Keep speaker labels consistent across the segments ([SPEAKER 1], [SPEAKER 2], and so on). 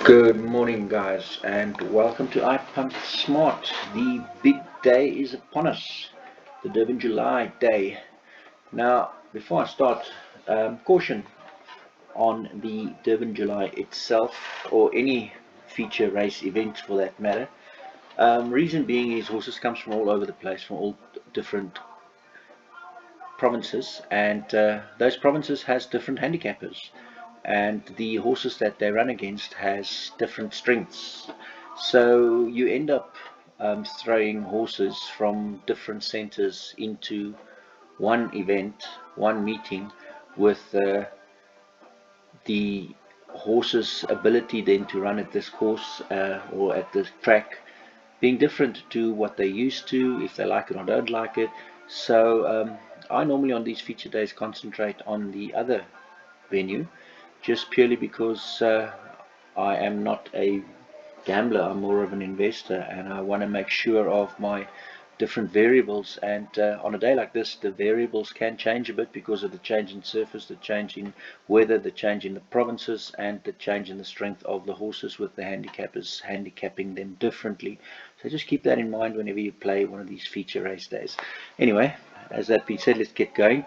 [SPEAKER 1] Good morning, guys, and welcome to iPump Smart. The big day is upon us, the Durban July day. Now, before I start, caution on the Durban July itself, or any feature race event for that matter. Reason being is horses comes from all over the place, from all different provinces, and those provinces has different handicappers, and the horses that they run against has different strengths. So you end up throwing horses from different centers into one event, one meeting, with the horse's ability then to run at this course or at this track being different to what they used to, if they like it or don't like it. So I normally on these feature days concentrate on the other venue, just purely because I am not a gambler, I'm more of an investor, and I want to make sure of my different variables. And on a day like this, the variables can change a bit because of the change in surface, the change in weather, the change in the provinces, and the change in the strength of the horses, with the handicappers handicapping them differently. So just keep that in mind whenever you play one of these feature race days. Anyway, as that being said, let's get going.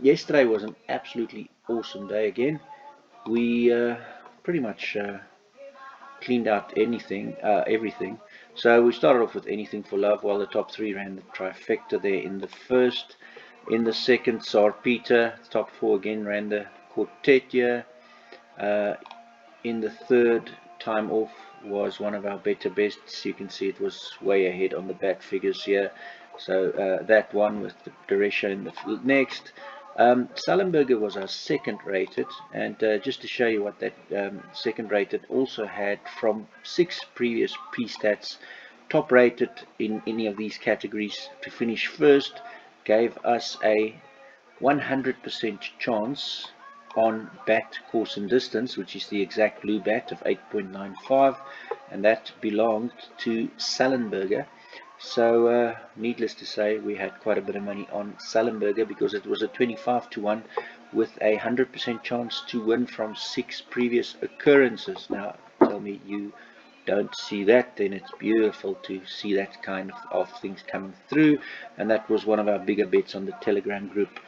[SPEAKER 1] Yesterday was an absolutely awesome day again. We pretty much cleaned out everything. So we started off with Anything for Love, while the top three ran the trifecta there in the first. In the second, Tsar Peter. Top four again ran the quartet here. In the third, Time Off was one of our better bests. You can see it was way ahead on the bat figures here. So that one with the Duresha in the next. Sullenberger was our second rated, and just to show you what that second rated also had from 6 previous pre-stats, top rated in any of these categories to finish first gave us a 100% chance on bat, course and distance, which is the exact blue bat of 8.95, and that belonged to Sullenberger. So needless to say, we had quite a bit of money on Sullenberger because it was a 25 to 1 with a 100% chance to win from 6 previous occurrences. Now tell me you don't see that, then it's beautiful to see that kind of things coming through, and that was one of our bigger bets on the Telegram group.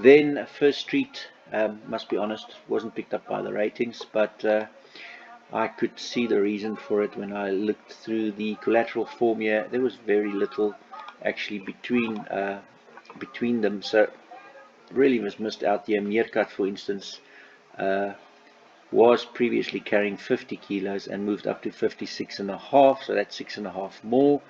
[SPEAKER 1] Then First Street, must be honest, wasn't picked up by the ratings, but I could see the reason for it when I looked through the collateral form here. There was very little actually between them, so really was missed out here. Meerkat, for instance, was previously carrying 50 kilos and moved up to 56.5, so that's 6.5 more.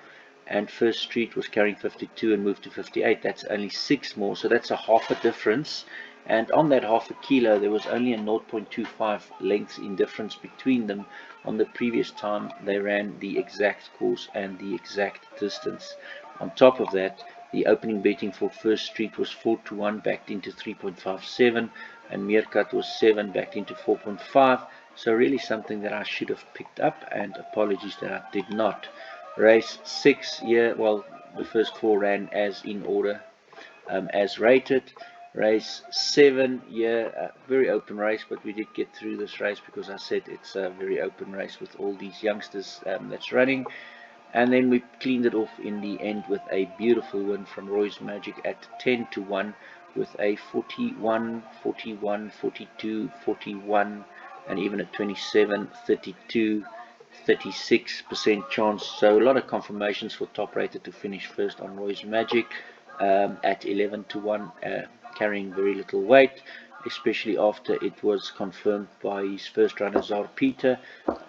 [SPEAKER 1] And First Street was carrying 52 and moved to 58. That's only 6 more, so that's a half a difference. And on that half a kilo, there was only a 0.25 lengths in difference between them. On the previous time, they ran the exact course and the exact distance. On top of that, the opening betting for First Street was 4 to 1, backed into 3.57, and Meerkat was 7, backed into 4.5. So really something that I should have picked up, and apologies that I did not. Race 6 here, well, the first 4 ran as in order, as rated. Race 7 here, very open race, but we did get through this race because I said it's a very open race with all these youngsters that's running. And then we cleaned it off in the end with a beautiful win from Roy's Magic at 10 to 1 with a 41, 41, 42, 41, and even a 27, 32, 36% chance. So a lot of confirmations for top rated to finish first on Roy's Magic at 11 to 1, carrying very little weight, especially after it was confirmed by his first runner Tsar Peter.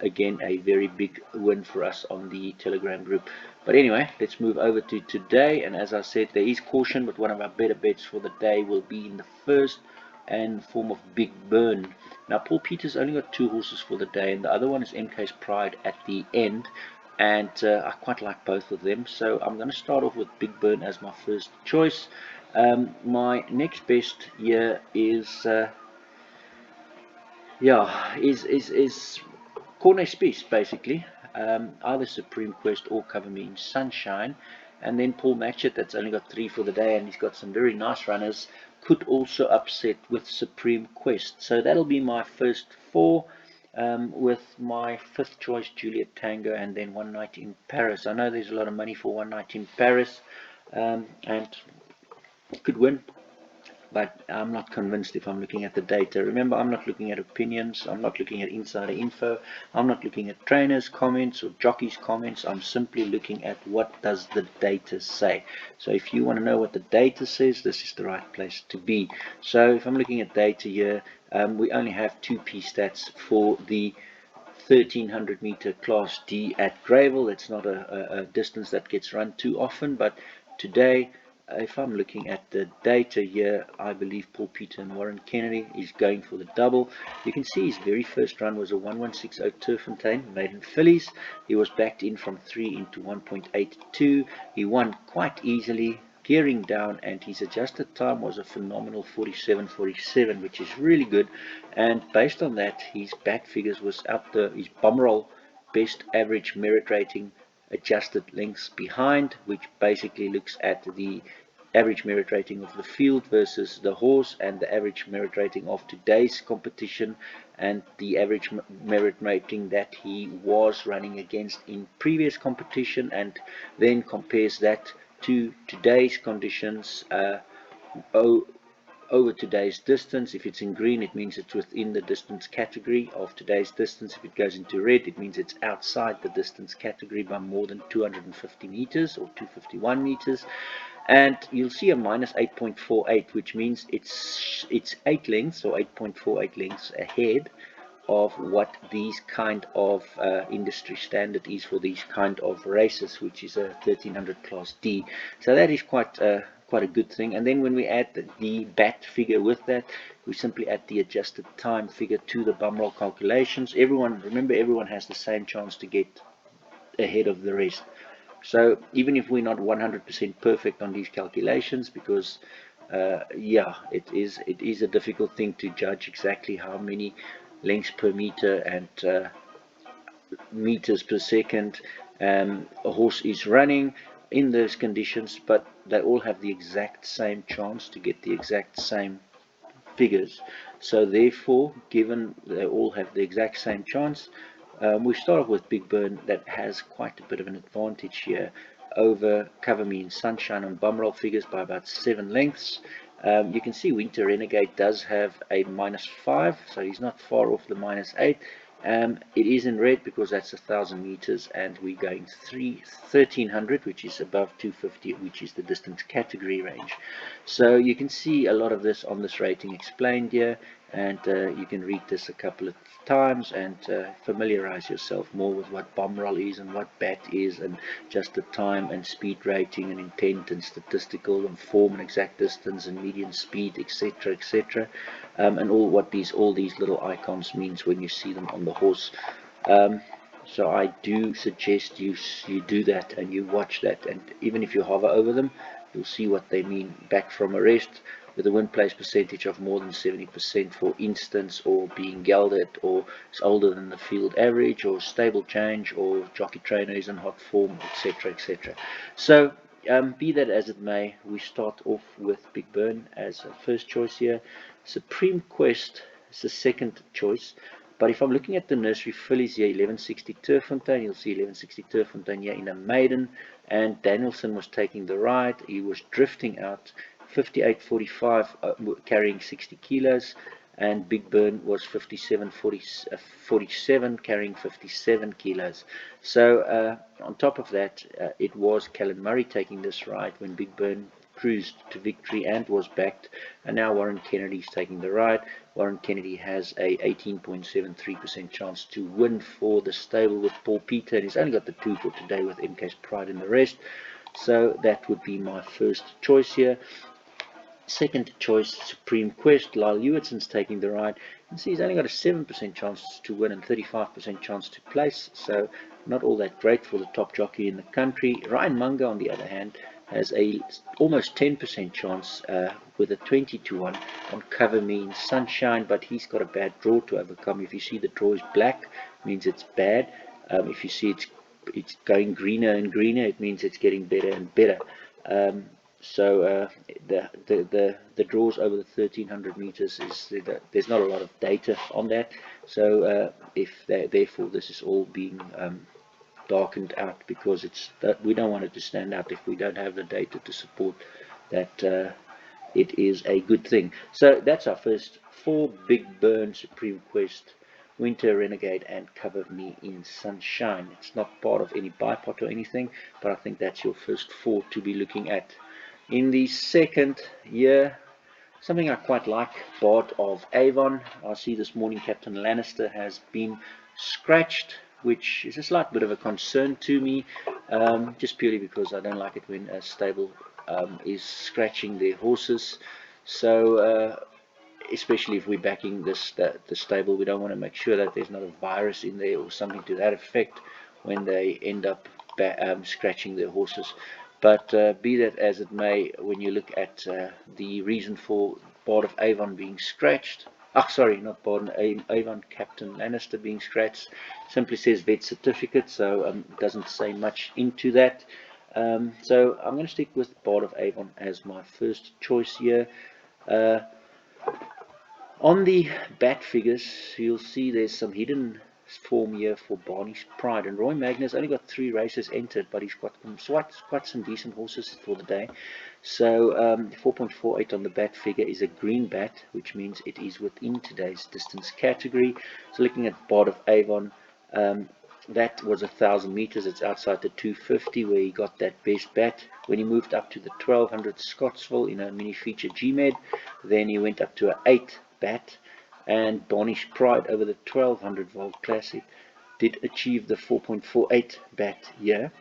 [SPEAKER 1] Again, a very big win for us on the Telegram group. But anyway, let's move over to today, and as I said, there is caution, but one of our better bets for the day will be in the first and form of Big Burn. Now Paul Peters only got 2 horses for the day, and the other one is MK's Pride at the end, and I quite like both of them, so I'm going to start off with Big Burn as my first choice. My next best here is Corner Space, basically. Either Supreme Quest or Cover Me in Sunshine. And then Paul Matchett, that's only got 3 for the day, and he's got some very nice runners, could also upset with Supreme Quest. So that'll be my first 4. with my fifth choice Juliet Tango and then One Night in Paris. I know there's a lot of money for One Night in Paris, and could win, but I'm not convinced if I'm looking at the data. Remember, I'm not looking at opinions, I'm not looking at insider info, I'm not looking at trainers' comments or jockeys' comments. I'm simply looking at what does the data say. So if you want to know what the data says, this is the right place to be. So if I'm looking at data here, we only have 2P stats for the 1300 meter class D at Greyville. It's not a distance that gets run too often, but today, if I'm looking at the data here, I believe Paul Peter and Warren Kennedy is going for the double. You can see his very first run was a 1160 Turffontein, maiden fillies. He was backed in from 3 into 1.82. He won quite easily, gearing down, and his adjusted time was a phenomenal 47.47, which is really good. And based on that, his back figures was up the his bum roll best average merit rating adjusted lengths behind, which basically looks at the average merit rating of the field versus the horse, and the average merit rating of today's competition, and the average merit rating that he was running against in previous competition, and then compares that to today's conditions, over today's distance. If it's in green, it means it's within the distance category of today's distance. If it goes into red, it means it's outside the distance category by more than 250 meters or 251 meters. And you'll see a minus 8.48, which means it's 8 lengths or 8.48 lengths ahead of what these kind of industry standard is for these kind of races, which is a 1300 class D. So that is quite a good thing. And then when we add the bat figure with that, we simply add the adjusted time figure to the bum roll calculations. Remember, everyone has the same chance to get ahead of the rest. So even if we're not 100% perfect on these calculations, because yeah, it is a difficult thing to judge exactly how many lengths per meter and meters per second a horse is running in those conditions, but they all have the exact same chance to get the exact same figures. So therefore, given they all have the exact same chance, we start off with Big Burn, that has quite a bit of an advantage here over Cover Me in Sunshine on bum roll figures by about 7 lengths. You can see Winter Renegade does have a -5, so he's not far off the -8. It is in red because that's 1,000 meters, and we're going 1300, which is above 250, which is the distance category range. So you can see a lot of this on this rating explained here, and you can read this a couple of times and familiarize yourself more with what bum roll is and what bat is, and just the time and speed rating and intent and statistical and form and exact distance and median speed, etc., etc., and all these little icons means when you see them on the horse. So I do suggest you do that and you watch that, and even if you hover over them, you'll see what they mean. Back from a rest with a win place percentage of more than 70%, for instance, or being gelded, or is older than the field average, or stable change, or jockey trainer is in hot form, etc., etc. So be that as it may, we start off with Big Burn as a first choice here. Supreme Quest is the second choice. But if I'm looking at the nursery fillies here, 1160 Turffontein, you'll see 1160 Turffontein here in a maiden, and Danielson was taking the ride. He was drifting out 58.45, carrying 60 kilos, and Big Burn was 57.47, carrying 57 kilos. So on top of that, it was Callan Murray taking this ride when Big Burn cruised to victory and was backed, and now Warren Kennedy's taking the ride. Warren Kennedy has a 18.73% chance to win for the stable with Paul Peter, and he's only got the 2 for today with MK's Pride and the rest. So that would be my first choice here. Second choice, Supreme Quest. Lyle Hewittson's taking the ride. You can see he's only got a 7% chance to win and 35% chance to place, so not all that great for the top jockey in the country. Ryan Mungo, on the other hand, has a almost 10% chance with a 20-1 on Cover Me in Sunshine, but he's got a bad draw to overcome. If you see the draw is black, it means it's bad. If you see it's going greener and greener, it means it's getting better and better. So the draws over the 1300 meters is there's not a lot of data on that. So therefore this is all being darkened out, because it's that we don't want it to stand out if we don't have the data to support that it is a good thing. So that's our first 4: Big Burn, Supreme Quest, Winter Renegade, and Cover Me in Sunshine. It's not part of any bipod or anything, but I think that's your first 4 to be looking at. In the second year, something I quite like, Bard of Avon. I see this morning Captain Lannister has been scratched, which is a slight bit of a concern to me, just purely because I don't like it when a stable is scratching their horses. So especially if we're backing the stable, we don't want to make sure that there's not a virus in there or something to that effect when they end up scratching their horses. But be that as it may, when you look at the reason for Bard of Avon being scratched, sorry, not Bard of Avon, Captain Lannister being scratched, simply says vet certificate, so it doesn't say much into that. So I'm going to stick with Bard of Avon as my first choice here. On the bat figures, you'll see there's some hidden form here for Barney's Pride, and Roy Magnus only got 3 races entered, but he's got quite some decent horses for the day. So 4.48 on the bat figure is a green bat, which means it is within today's distance category. So looking at Bard of Avon, that was 1,000 meters. It's outside the 250 where he got that best bat. When he moved up to the 1200 Scottsville in a mini feature GMed, then he went up to an 8 bat, and Barnish Pride over the 1200 volt classic did achieve the 4.48 bat here.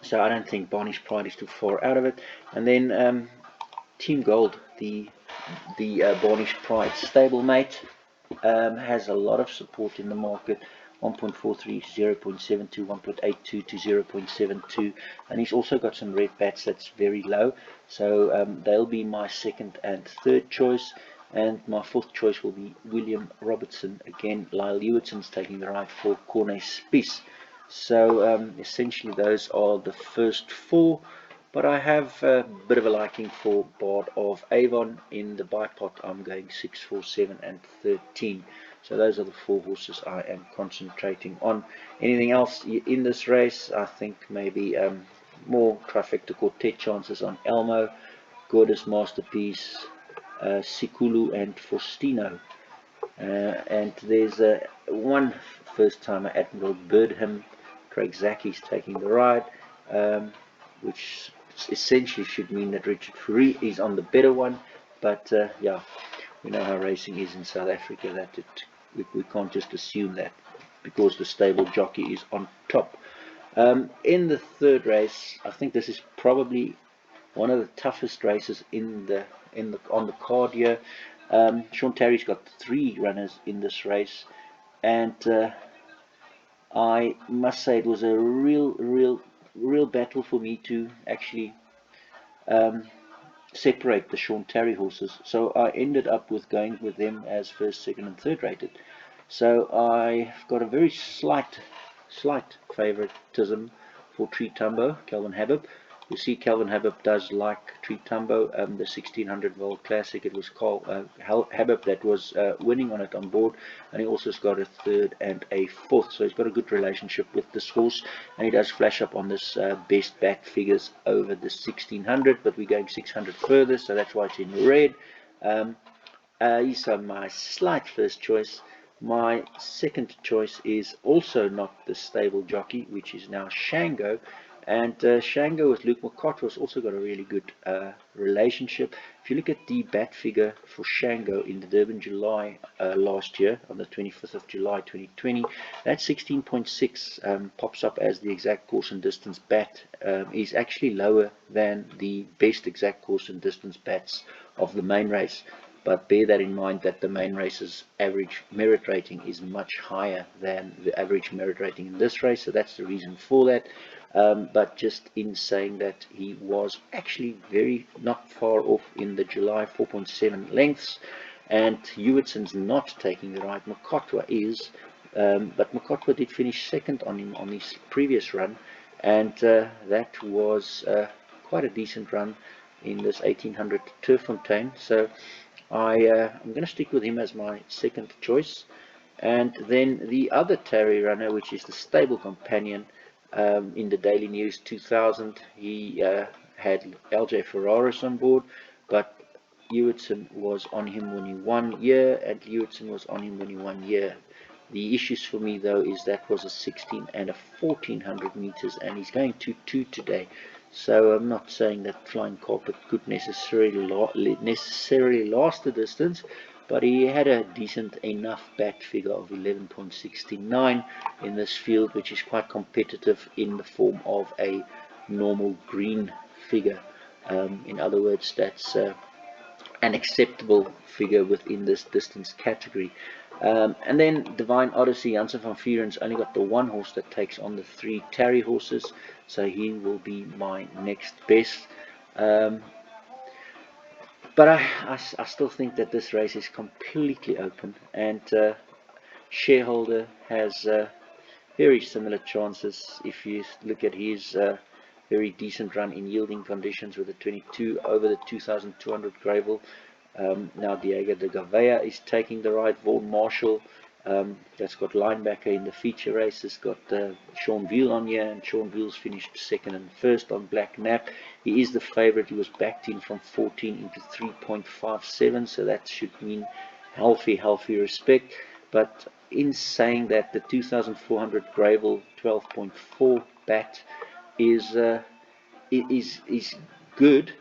[SPEAKER 1] So I don't think Barnish Pride is too far out of it. And then Team Gold, the Barnish Pride stablemate, has a lot of support in the market. 1.43, 0.72, 1.82 to 0.72, and he's also got some red bats that's very low. So they'll be my second and third choice, and my fourth choice will be William Robertson. Again, Lyle Hewittsen's taking the ride for Corne Spies. So essentially those are the first 4. But I have a bit of a liking for Bard of Avon. In the bipod I'm going 6, 4, 7 and 13. So those are the 4 horses I am concentrating on. Anything else in this race? I think maybe more trifecta quartet chances on Elmo, Gorgeous Masterpiece, Sikulu and Faustino. And there's one first timer, Admiral Birdham. Craig Zaki's taking the ride, which essentially should mean that Richard Fourie is on the better one. But yeah, we know how racing is in South Africa, that we can't just assume that because the stable jockey is on top. In the third race, I think this is probably one of the toughest races on the card here. Sean Terry's got 3 runners in this race, and I must say it was a real battle for me to actually separate the Sean Terry horses. So I ended up with going with them as first, second and third rated. So I've got a very slight favoritism for Tree Tumbo, Calvin Habib. You see Calvin Habib does like Tree Tumbo, the 1600 volt classic. It was called Habib that was winning on it on board, and he also has got a third and a fourth, so he's got a good relationship with this horse, and he does flash up on this best bat figures over the 1600, but we're going 600 further, so that's why it's in red. These are my slight first choice. My second choice is also not the stable jockey, which is now Shango. And Shango with Luke McCott has also got a really good relationship. If you look at the bat figure for Shango in the Durban July last year, on the 25th of July 2020, that 16.6 pops up as the exact course and distance bat. Is actually lower than the best exact course and distance bats of the main race. But bear that in mind that the main race's average merit rating is much higher than the average merit rating in this race, so that's the reason for that. But just in saying that, he was actually not far off in the July 4.7 lengths, and Hewittson's not taking the ride. Mokotwa is, but Mokotwa did finish second on him on his previous run, and that was quite a decent run in this 1800 Turffontein, so I'm going to stick with him as my second choice. And then the other Tarry runner, which is the stable companion, in the Daily News 2000, he had LJ Ferraris on board, but Hewitson was on him when he won year, and Hewitson was on him when he won year. The issues for me though is that was a 16 and a 1400 meters, and he's going 2-2 today. So I'm not saying that Flying Carpet could necessarily last the distance, but he had a decent enough bat figure of 11.69 in this field, which is quite competitive in the form of a normal green figure. In other words, that's an acceptable figure within this distance category. And then Divine Odyssey, Janssen van Vuren's only got the one horse that takes on the 3 Tarry horses, so he will be my next best. But I still think that this race is completely open, and Shareholder has very similar chances. If you look at his very decent run in yielding conditions with a 22 over the 2200 Greyville. Now Diego de Gavea is taking the right. Vaughan Marshall, that's got linebacker in the feature race, has got Sean Veal on here, and Sean Veal's finished second and first on Black Nap. He is the favourite. He was backed in from 14 into 3.57, so that should mean healthy respect. But in saying that, the 2400 Greyville 12.4 bat is good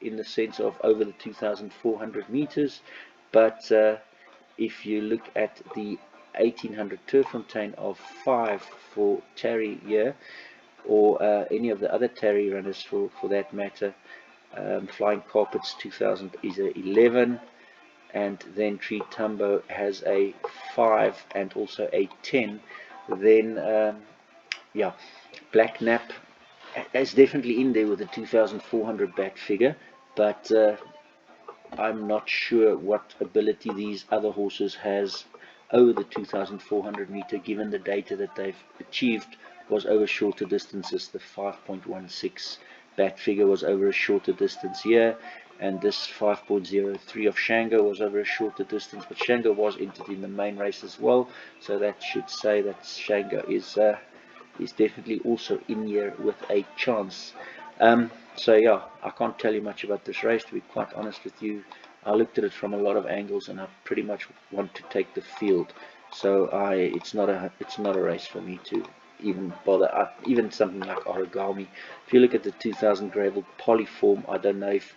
[SPEAKER 1] in the sense of over the 2400 meters, but if you look at the 1800 Turffontein of 5 for Tarry here, or any of the other Tarry runners for that matter, Flying Carpets 2000 is a 11, and then Tree Tumbo has a 5 and also a 10. Then yeah, Black Nap is definitely in there with a 2400 bat figure, but I'm not sure what ability these other horses has over the 2400 meter, given the data that they've achieved was over shorter distances. The 5.16 bat figure was over a shorter distance here, and this 5.03 of Shango was over a shorter distance, but Shango was entered in the main race as well, so that should say that Shango is definitely also in here with a chance. So yeah, I can't tell you much about this race, to be quite honest with you. I looked at it from a lot of angles, and I pretty much want to take the field. So it's not a race for me to even bother. Even something like Origami. If you look at the 2000 Greyville Polyform, I don't know if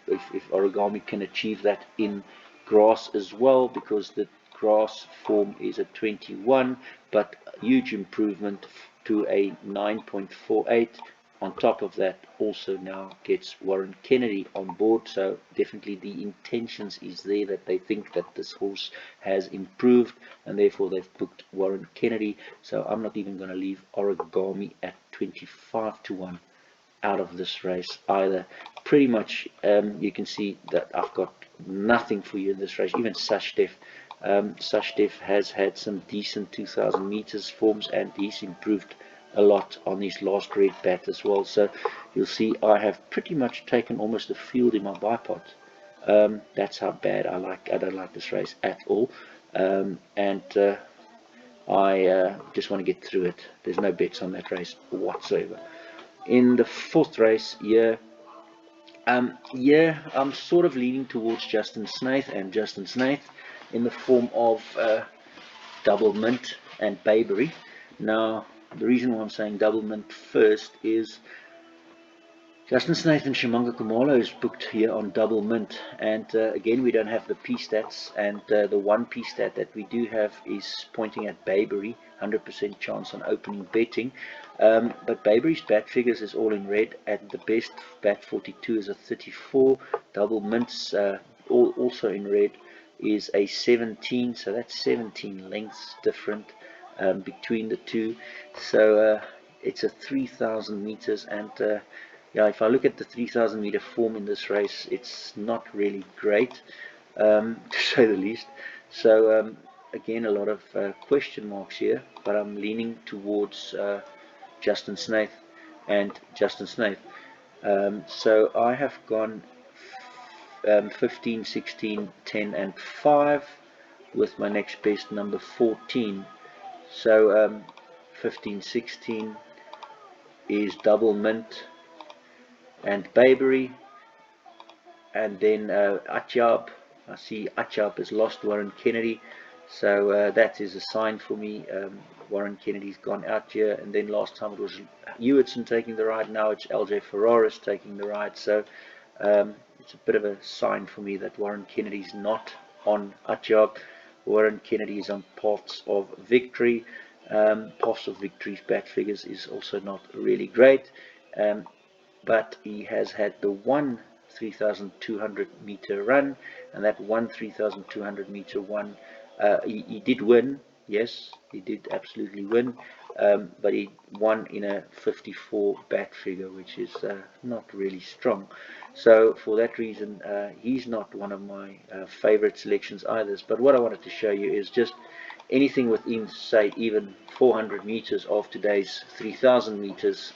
[SPEAKER 1] Origami can achieve that in grass as well, because the grass form is a 21, but huge improvement to a 9.48. On top of that, also now gets Warren Kennedy on board, so definitely the intentions is there that they think that this horse has improved, and therefore they've booked Warren Kennedy. So I'm not even going to leave Origami at 25-1 out of this race either. Pretty much you can see that I've got nothing for you in this race. Even Sashdev has had some decent 2000 meters forms, and he's improved a lot on his last red bat as well. So you'll see I have pretty much taken almost a field in my bipod. That's how bad I don't like this race at all, and I just want to get through it. There's no bets on that race whatsoever. In the fourth race here, I'm sort of leaning towards Justin Snaith in the form of Double Mint and Bayberry. Now, the reason why I'm saying Double Mint first is Justin Snaith and Shimanga Kumalo is booked here on Double Mint, and again we don't have the P-stats, and the one P-stat that we do have is pointing at Bayberry, 100% chance on opening betting, but Bayberry's bat figures is all in red, and the best bat 42 is a 34, Double Mint's also in red is a 17, so that's 17 lengths different between the two. So it's a 3000 meters, and yeah, if I look at the 3000 meter form in this race, it's not really great, to say the least. So again, a lot of question marks here, but I'm leaning towards Justin Snaith and Justin Snaith. So I have gone 15, 16, 10 and 5 with my next best number 14. So 15, 16 is Double Mint and Bayberry, and then Achab. I see Achab has lost Warren Kennedy, so that is a sign for me. Warren Kennedy's gone out here, and then last time it was Hewitson taking the ride, now it's LJ Ferraris taking the ride, so it's a bit of a sign for me that Warren Kennedy's not on Achab. Warren Kennedy is on Paths of Victory. Paths of Victory's bat figures is also not really great, but he has had the one 3,200 meter run, and that one 3,200 meter one, he did win. Yes, he did absolutely win, but he won in a 54 bat figure, which is not really strong. So for that reason, he's not one of my favorite selections either. But what I wanted to show you is just anything within, say, even 400 meters of today's 3,000 meters.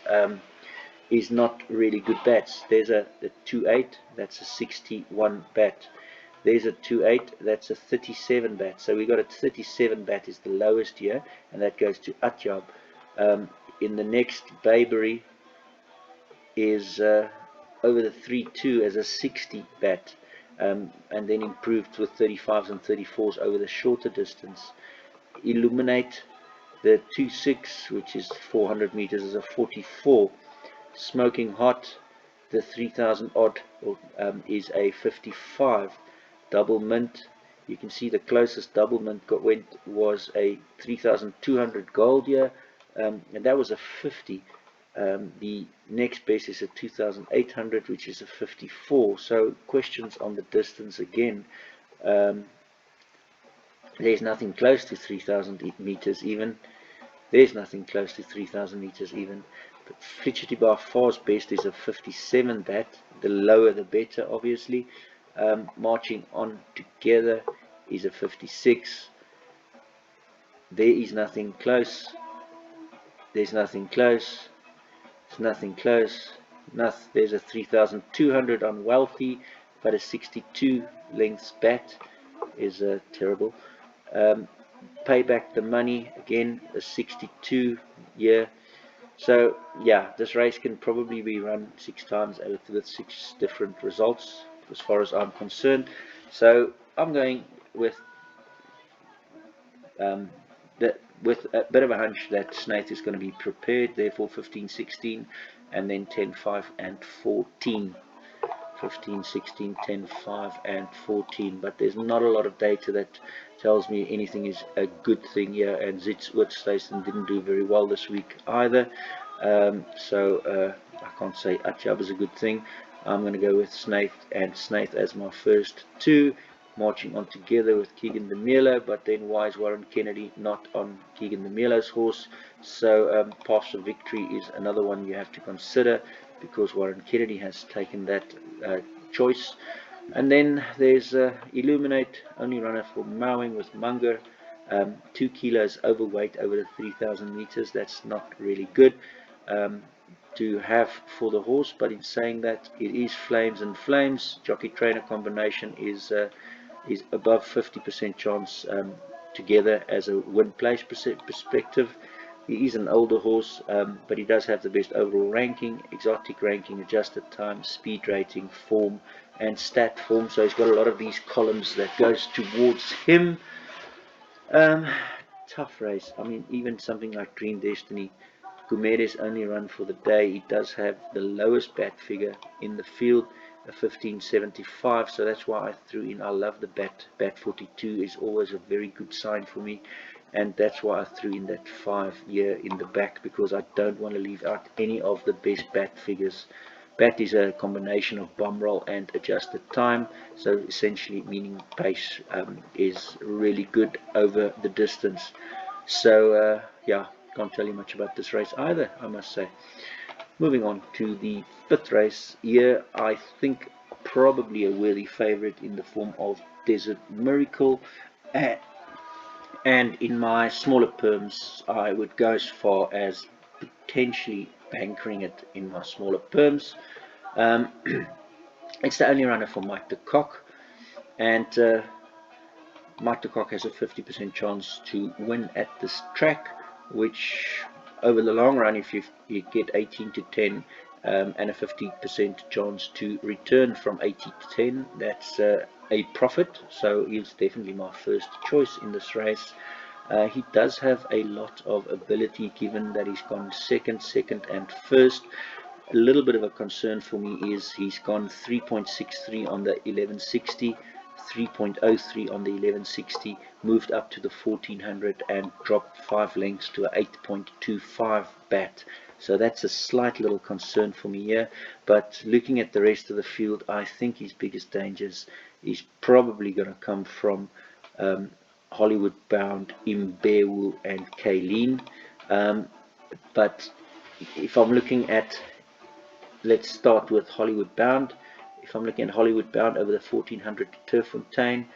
[SPEAKER 1] Is not really good bats. There's a 2.8, that's a 61 bat. There's a 2.8, that's a 37 bat. So we got a 37 bat is the lowest here, and that goes to Atyab. In the next, Bayberry is over the 3.2 as a 60 bat, and then improved with 35s and 34s over the shorter distance. Illuminate, the 2.6, which is 400 meters, is a 44. Smoking Hot, the 3,000 odd, is a 55. Double Mint, you can see the closest Double Mint was a 3,200 gold here, and that was a 50. The next best is a 2,800, which is a 54. So questions on the distance again. There's nothing close to 3,000 meters even. There's nothing close to 3,000 meters even. But Fidgety by far's best is a 57 bat. The lower the better, obviously. Marching on together is a 56. There is nothing close. There's nothing close. There's nothing close. There's a 3,200 on Wealthy, but a 62 lengths bat is terrible. Pay Back the Money, again a 62 year. So yeah, this race can probably be run 6 times with 6 different results as far as I'm concerned. So I'm going with with a bit of a hunch that Snaith is going to be prepared, therefore 15, 16, and then 10, 5, and 14. 15, 16, 10, 5, and 14. But there's not a lot of data that tells me anything is a good thing here. And Witwatersrand didn't do very well this week either. So I can't say Atyab is a good thing. I'm going to go with Snaith and Snaith as my first two. Marching on together with Keegan de Miller, but then why is Warren Kennedy not on Keegan de Miller's horse? So Paths of Victory is another one you have to consider, because Warren Kennedy has taken that choice. And then there's Illuminate, only runner for Mowing with Munger, 2 kilos overweight over the 3,000 meters. That's not really good to have for the horse, but in saying that, it is Flames and Flames. Jockey trainer combination is above 50% chance together as a win place perspective. He is an older horse, but he does have the best overall ranking, exotic ranking, adjusted time, speed rating, form, and stat form. So he's got a lot of these columns that goes towards him. Tough race. I mean, even something like Dream Destiny, Gumedes only run for the day. He does have the lowest bat figure in the field, a 1575, so that's why I threw in. I love the bat 42 is always a very good sign for me, and that's why I threw in that 5 year in the back, because I don't want to leave out any of the best bat figures. Bat is a combination of bomb roll and adjusted time, so essentially meaning pace is really good over the distance. So yeah, can't tell you much about this race either, I must say. Moving on to the 5th race here, I think probably a worthy favourite in the form of Desert Miracle, and in my smaller perms I would go as far as potentially bankering it in my smaller perms. Um, it's the only runner for Mike de Kock, and Mike de Kock has a 50% chance to win at this track, which over the long run, if you get 18 to 10 and a 50% chance to return from 80 to 10, that's a profit. So he's definitely my first choice in this race. He does have a lot of ability, given that he's gone second, and first. A little bit of a concern for me is he's gone 3.63 on the 1160, 3.03 on the 1160, moved up to the 1400 and dropped 5 lengths to a 8.25 bat. So that's a slight little concern for me here. But looking at the rest of the field, I think his biggest dangers is probably going to come from Hollywood Bound, Imbewu and Kayleen. But if I'm looking at, let's start with Hollywood Bound. If I'm looking at Hollywood Bound over the 1400 Turffontein,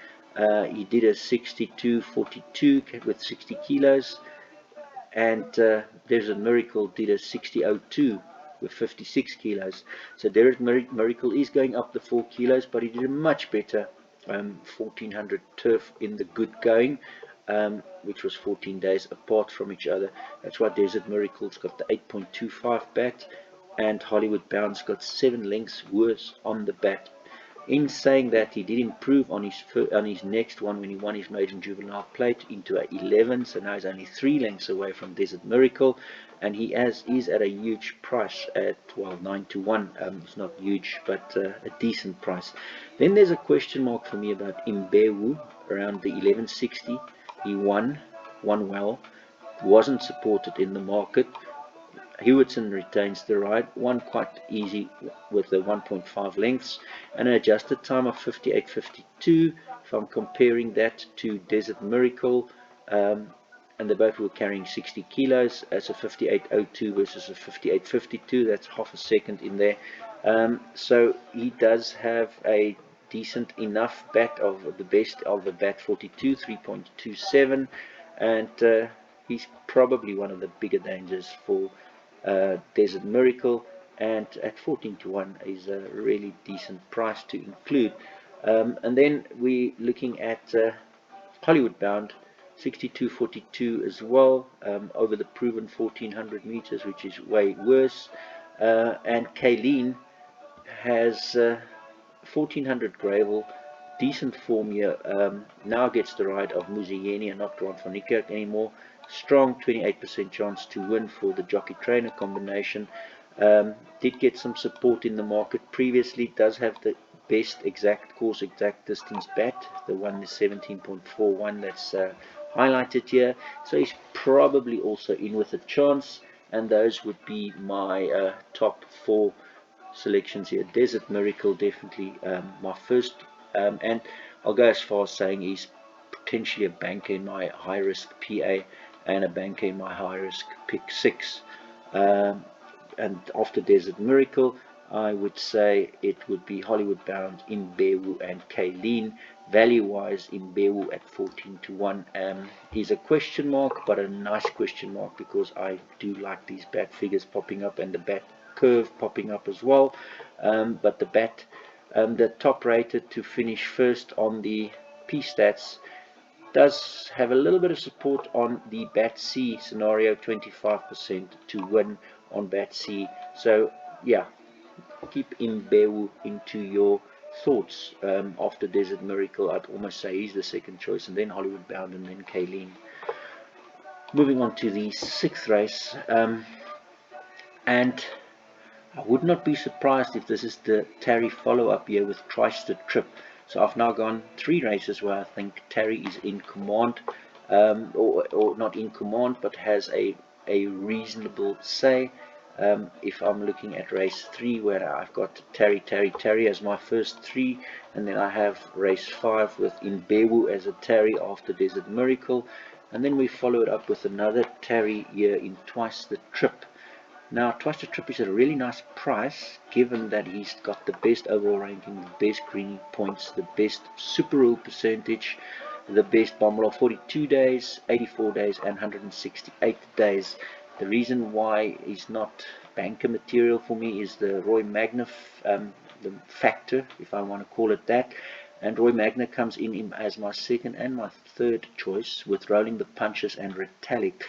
[SPEAKER 1] he did a 62.42 with 60 kilos, and There's a Miracle did a 60.02 with 56 kilos. So Derek Miracle is going up the 4 kilos, but he did a much better 1400 turf in the good going, which was 14 days apart from each other. That's why Desert Miracle's got the 8.25 bat, and Hollywood Bound's got 7 lengths worse on the bat. In saying that, he did improve on his next one when he won his maiden juvenile plate into a 11, so now he's only 3 lengths away from Desert Miracle, and he is at a huge price at, well, 9 to 1. It's not huge, but a decent price. Then there's a question mark for me about Imbewu around the 1160. He won well, wasn't supported in the market. Hewitson retains the ride, won quite easy with the 1.5 lengths, and an adjusted time of 58.52. If I'm comparing that to Desert Miracle, and they both were carrying 60 kilos, as a 58.02 versus a 58.52, that's half a second in there. So he does have a decent enough bat of the best of the bat 42, 3.27, and he's probably one of the bigger dangers for Desert Miracle, and at 14 to 1 is a really decent price to include. And then we're looking at Hollywood Bound, 62.42 as well, over the proven 1400 meters, which is way worse. And Kayleen has 1400 Greyville, decent form here. Now gets the ride of Muzieni and not Grant van Niekerk anymore. Strong 28% chance to win for the jockey trainer combination. Did get some support in the market previously, does have the best course exact distance bat. The one is 17.41, that's highlighted here. So he's probably also in with a chance, and those would be my top 4 selections here. Desert Miracle definitely my first, and I'll go as far as saying he's potentially a banker in my high risk PA and a banker in my high risk pick 6. And after Desert Miracle, I would say it would be Hollywood Bound, Imbewu and Kayleen. Value wise, Imbewu at 14 to 1 is a question mark, but a nice question mark, because I do like these bat figures popping up and the bat curve popping up as well. But the bat, the top rated to finish first on the P stats, does have a little bit of support on the bat C scenario, 25% to win on bat C. So yeah, keep Imbewu into your thoughts. After Desert Miracle, I'd almost say he's the second choice, and then Hollywood Bound, and then Kayleen. Moving on to the 6th race, and I would not be surprised if this is the Terry follow-up here with Twice the Trip. So I've now gone 3 races where I think Terry is in command, or not in command, but has a reasonable say. If I'm looking at race 3, where I've got Terry as my first 3, and then I have race 5 with Imbewu as a Terry after Desert Miracle, and then we follow it up with another Terry here in Twice the Trip. Now, Twice the Trip is a really nice price, given that he's got the best overall ranking, the best greening points, the best super rule percentage, the best bomb roll, 42 days, 84 days, and 168 days. The reason why he's not banker material for me is the Roy Magna, the Factor, if I want to call it that. And Roy Magna comes in as my second and my third choice, with Rolling the Punches and Retallick.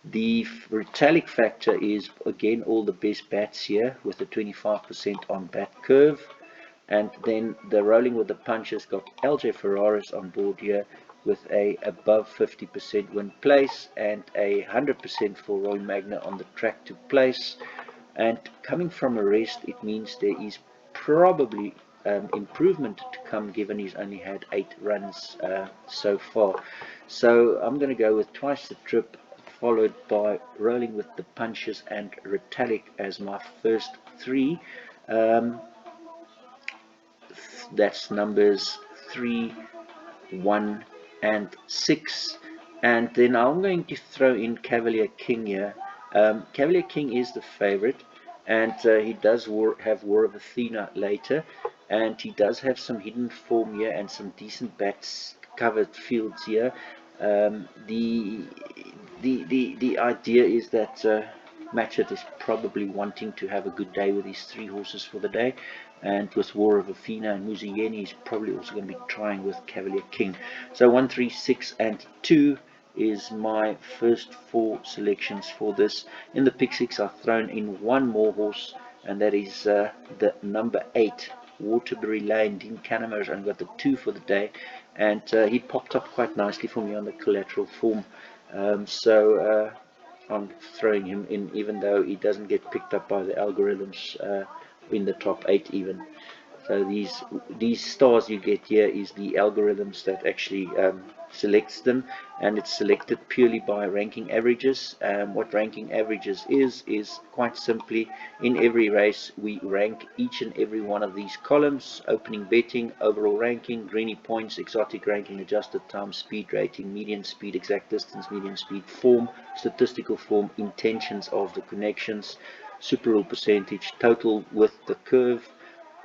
[SPEAKER 1] The Retallick Factor is again all the best bats here, with a 25% on bat curve. And then the Rolling with the Punches got LJ Ferraris on board here with a above 50% win place and a 100% for Roy Magna on the track to place. And coming from a rest, it means there is probably improvement to come, given he's only had 8 runs so far. So I'm going to go with Twice the Trip, followed by Rolling with the Punches and Retallick as my first 3. That's numbers 3, 1 and 6. And then I'm going to throw in Cavalier King here. Cavalier King is the favorite, and he does have War of Athena later, and he does have some hidden form here and some decent bats covered fields here. The idea is that Matchett is probably wanting to have a good day with his 3 horses for the day, and with War of Athena and Muzieni, he's probably also going to be trying with Cavalier King. So 1, 3, 6 and 2 is my first 4 selections for this. In the pick 6 I've thrown in one more horse, and that is the number 8 Waterbury Lane. Dean Canham has only got the 2 for the day, and he popped up quite nicely for me on the collateral form. So I'm throwing him in, even though he doesn't get picked up by the algorithms in the top 8 even. So these stars you get here is the algorithms that actually selects them, and it's selected purely by ranking averages. What ranking averages is quite simply, in every race we rank each and every one of these columns: opening betting, overall ranking, greenie points, exotic ranking, adjusted time, speed rating, median speed, exact distance, median speed, form, statistical form, intentions of the connections, super rule percentage, total with the curve,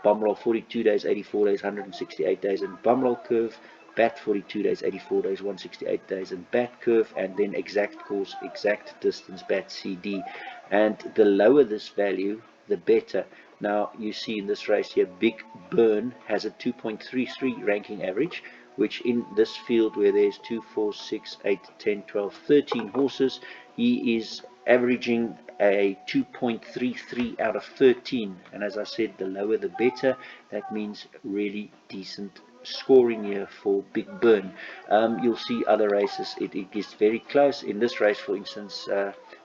[SPEAKER 1] bum roll 42 days, 84 days, 168 days, and bum roll curve, bat 42 days, 84 days, 168 days, and bat curve, and then exact course, exact distance, bat CD. And the lower this value, the better. Now you see in this race here, Big Burn has a 2.33 ranking average, which in this field where there's 2, 4, 6, 8, 10, 12, 13 horses, he is averaging a 2.33 out of 13, and as I said, the lower the better. That means really decent scoring here for Big Burn. You'll see other races, it gets very close. In this race, for instance,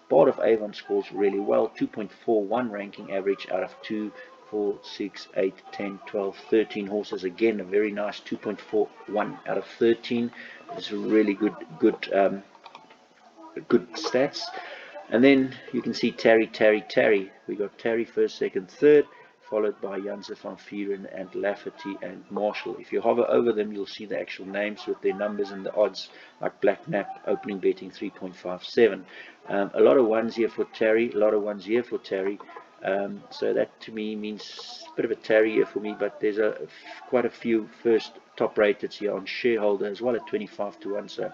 [SPEAKER 1] Bard of Avon scores really well, 2.41 ranking average out of 2, 4, 6, 8, 10, 12, 13 horses. Again, a very nice 2.41 out of 13. It's really good stats. And then you can see Terry. We got Terry first, second, third, followed by Janse van Vuren and Lafferty and Marshall. If you hover over them, you'll see the actual names with their numbers and the odds, like Black Nap, opening betting 3.57. A lot of ones here for Terry, a lot of ones here for Terry. So that to me means a bit of a Terry here for me, but there's quite a few first top rated here on Shareholder as well at 25 to 1. So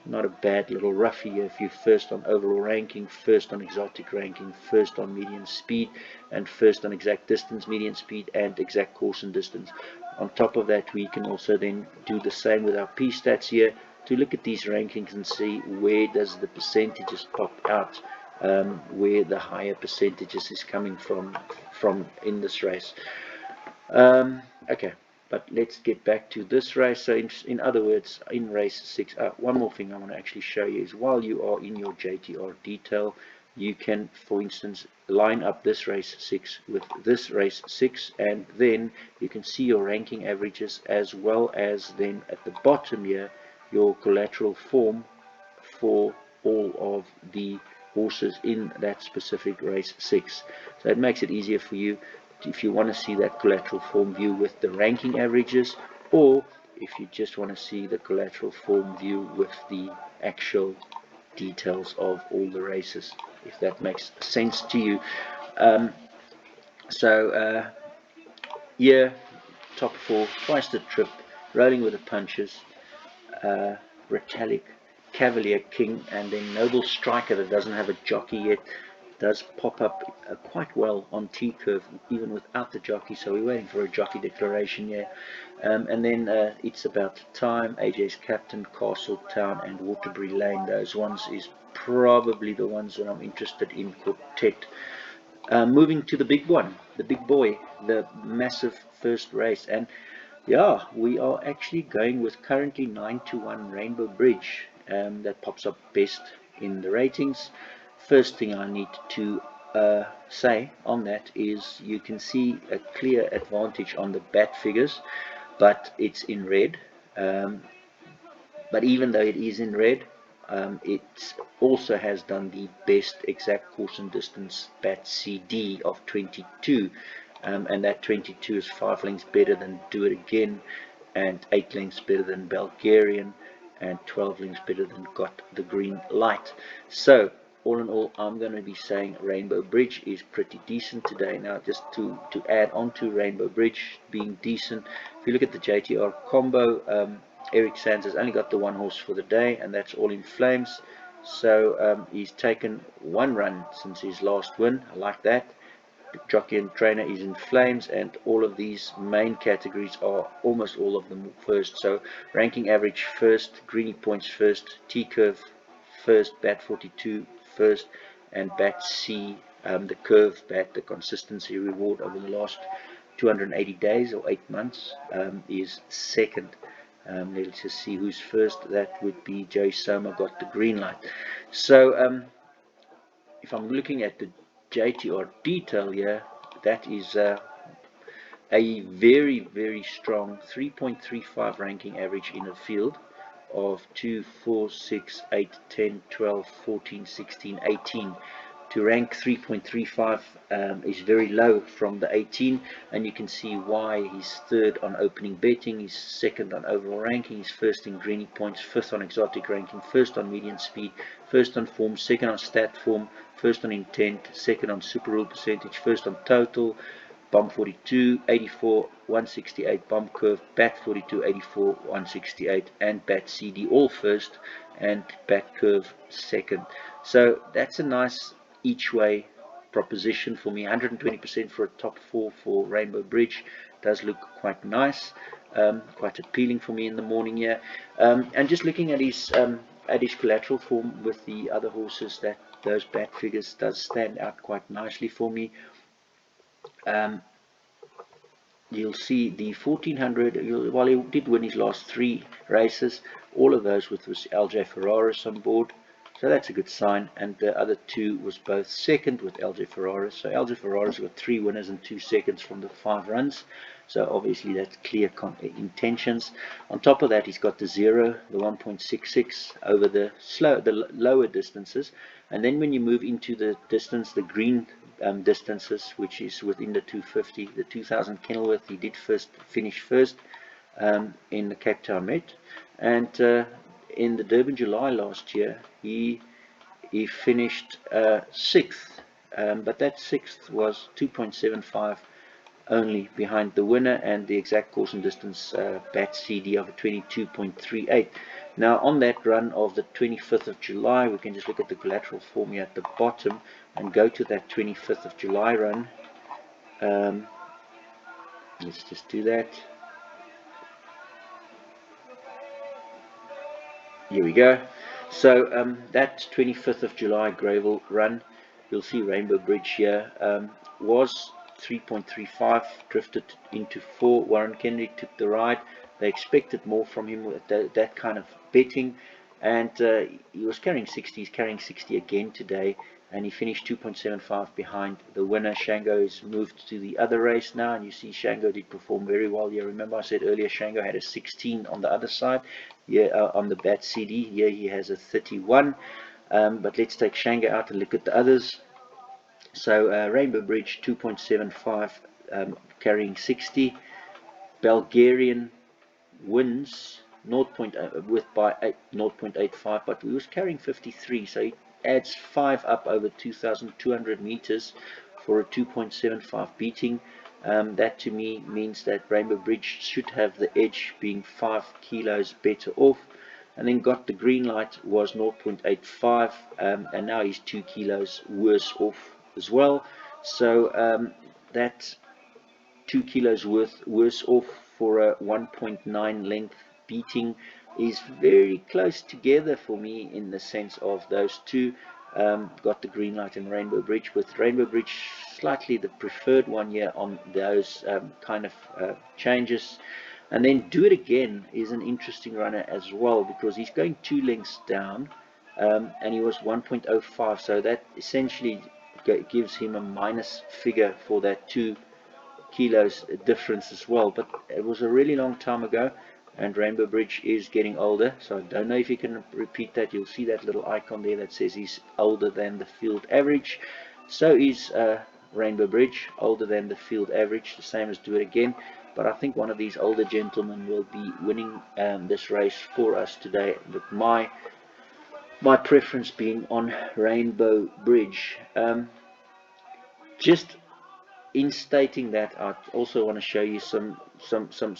[SPEAKER 1] not a bad little roughie here. If you're first on overall ranking, first on exotic ranking, first on median speed, and first on exact distance, median speed, and exact course and distance. On top of that, we can also then do the same with our P stats here to look at these rankings and see where does the percentages pop out, where the higher percentages is coming from in this race. Okay, but let's get back to this race. So in other words, in race 6, one more thing I want to actually show you is, while you are in your JTR detail, you can, for instance, line up this race 6 with this race 6, and then you can see your ranking averages, as well as then at the bottom here your collateral form for all of the horses in that specific race 6. So it makes it easier for you if you want to see that collateral form view with the ranking averages, or if you just want to see the collateral form view with the actual details of all the races, if that makes sense to you. Yeah, top 4, Twice the Trip, Rolling with the Punches, Retallick, Cavalier King, and then Noble Striker that doesn't have a jockey yet. does pop up quite well on T-curve, even without the jockey. So we're waiting for a jockey declaration here. And then It's About Time, AJ's Captain, Castletown, and Waterbury Lane. Those ones is probably the ones that I'm interested in quartet. Moving to the big one, the big boy, the massive first race. And yeah, we are actually going with currently 9-1 Rainbow Bridge. That pops up best in the ratings. First thing I need to say on that is you can see a clear advantage on the bat figures, but it's in red. But even though it is in red, it also has done the best exact course and distance bat CD of 22, and that 22 is 5 lengths better than Do It Again, and 8 lengths better than Bulgarian, and 12 lengths better than Got the Green Light. So all in all, I'm going to be saying Rainbow Bridge is pretty decent today. Now, just to add on to Rainbow Bridge being decent, if you look at the JTR combo, Eric Sands has only got the one horse for the day, and that's All in Flames. So he's taken one run since his last win. I like that. The jockey and trainer is in Flames, and all of these main categories are almost all of them first. So ranking average first, Greeny Points first, T-curve first, bat 42 first, and bat C, the curve bat, the consistency reward over the last 280 days or 8 months, is second. Let's just see who's first. That would be Jay Soma, Got the Green Light. So if I'm looking at the JTR detail here, that is a very strong 3.35 ranking average in a field of 2, 4, 6, 8, 10, 12, 14, 16, 18. To rank 3.35 is very low from the 18, and you can see why. He's third on opening betting, he's second on overall ranking, he's first in Greeny Points, fifth on exotic ranking, first on median speed, first on form, second on stat form, first on intent, second on super rule percentage, first on total, bump 42, 84, 168, bump curve, bat 42, 84, 168, and bat CD all first, and bat curve second. So that's a nice each way proposition for me. 120% for a top 4 for Rainbow Bridge does look quite nice, quite appealing for me in the morning here. And just looking at his collateral form with the other horses, that those bat figures does stand out quite nicely for me. You'll see the 1400, while he did win his last 3 races, all of those with LJ Ferraris on board, so that's a good sign. And the other 2 was both second with LJ Ferraris. So LJ Ferraris got 3 winners and 2 seconds from the 5 runs, so obviously that's clear intentions. On top of that, he's got the 0, the 1.66 over the lower distances, and then when you move into the distance, the green distances, which is within the 250, the 2000 Kenilworth, he did finish first in the Cape Town Met, and in the Durban July last year he finished 6th, but that 6th was 2.75 only behind the winner, and the exact course and distance bat CD of 22.38. Now on that run of the 25th of July, we can just look at the collateral form here at the bottom and go to that 25th of July run. Let's just do that. Here we go. So that 25th of July Greyville run, you'll see Rainbow Bridge here, was 3.35, drifted into 4. Warren Kennedy took the ride. They expected more from him with that kind of betting, and he was carrying 60. He's carrying 60 again today, and he finished 2.75 behind the winner. Shango has moved to the other race now, and you see Shango did perform very well here. Remember I said earlier Shango had a 16 on the other side. Yeah, on the bat CD. Here he has a 31. But let's take Shango out and look at the others. So Rainbow Bridge 2.75, carrying 60. Bulgarian wins 0.85, but he was carrying 53, so he adds 5 up over 2,200 meters for a 2.75 beating. That to me means that Rainbow Bridge should have the edge, being 5 kilos better off. and then got the green light was 0.85, and now he's 2 kilos worse off as well. So that 2 kilos worse off for a 1.9 length beating is very close together for me in the sense of those two. Got the green light and Rainbow Bridge, with Rainbow Bridge slightly the preferred one here on those kind of changes. And then Do It Again is an interesting runner as well, because he's going 2 lengths down, and he was 1.05, so that essentially gives him a minus figure for that 2 kilos difference as well. But it was a really long time ago, and Rainbow Bridge is getting older, so I don't know if you can repeat that. You'll see that little icon there that says he's older than the field average. So is Rainbow Bridge older than the field average, the same as Do It Again. But I think one of these older gentlemen will be winning this race for us today, with my preference being on Rainbow Bridge. Just in stating that, I also want to show you some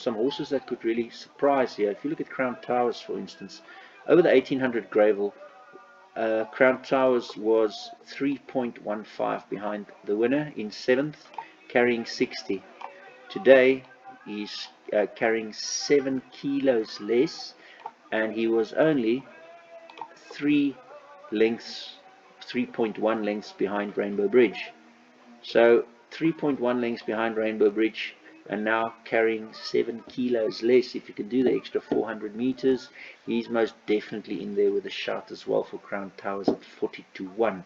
[SPEAKER 1] horses that could really surprise here. If you look at Crown Towers, for instance, over the 1800 Greyville, Crown Towers was 3.15 behind the winner in 7th, carrying 60. Today he's carrying 7 kilos less, and he was only 3.1 lengths behind Rainbow Bridge. So 3.1 lengths behind Rainbow Bridge, and now carrying 7 kilos less. If you can do the extra 400 meters, he's most definitely in there with a shout as well for Crown Towers at 40-1.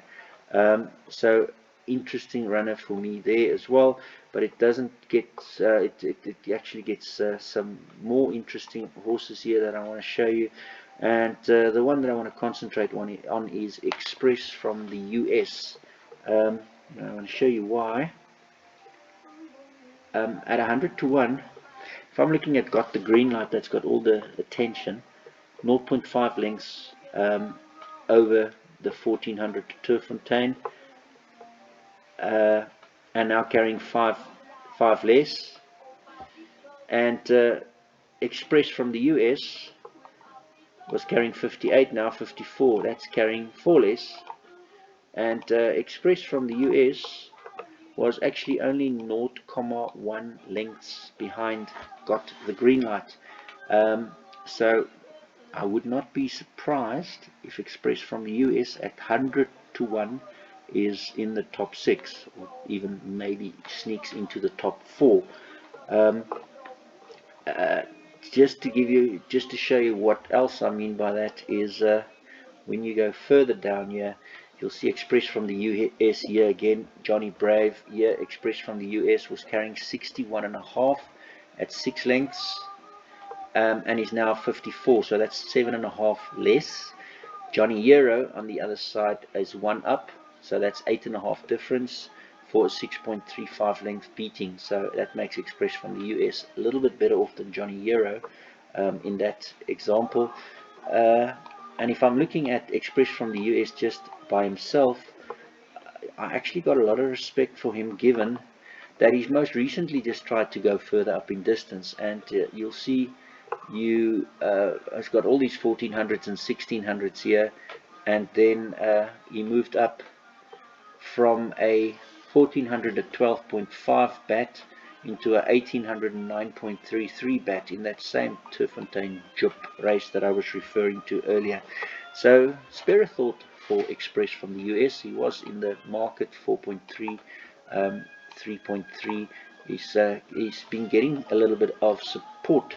[SPEAKER 1] So interesting runner for me there as well. But it doesn't get it actually gets some more interesting horses here that I want to show you. And the one that I want to concentrate on is Express from the US. I want to show you why. At 100-1, if I'm looking at Got the Green Light, that's got all the attention, 0.5 lengths over the 1400 Turffontein, and now carrying 5 less. And Express from the US was carrying 58, now 54, that's carrying 4 less. And Express from the US was actually only 0.1 lengths behind Got the Green Light. So I would not be surprised if Express from the US at 100-1 is in the top 6, or even maybe sneaks into the top 4. Just to show you what else I mean by that is when you go further down here, you'll see Express from the US here again. Johnny Brave here, Express from the US was carrying 61.5 at 6 lengths, and is now 54, so that's 7.5 less. Johnny Hero on the other side is 1 up, so that's 8.5 difference for a 6.35 length beating. So that makes Express from the US a little bit better off than Johnny Hero in that example. And if I'm looking at Express from the US just by himself, I actually got a lot of respect for him, given that he's most recently just tried to go further up in distance. And you'll see has got all these 1400s and 1600s here, and then he moved up from a 1400 at 12.5 bat into a 1809.33 bat in that same Turffontein Jup race that I was referring to earlier. So spare a thought for Express from the US. He was in the market 4.3, 3.3. He's been getting a little bit of support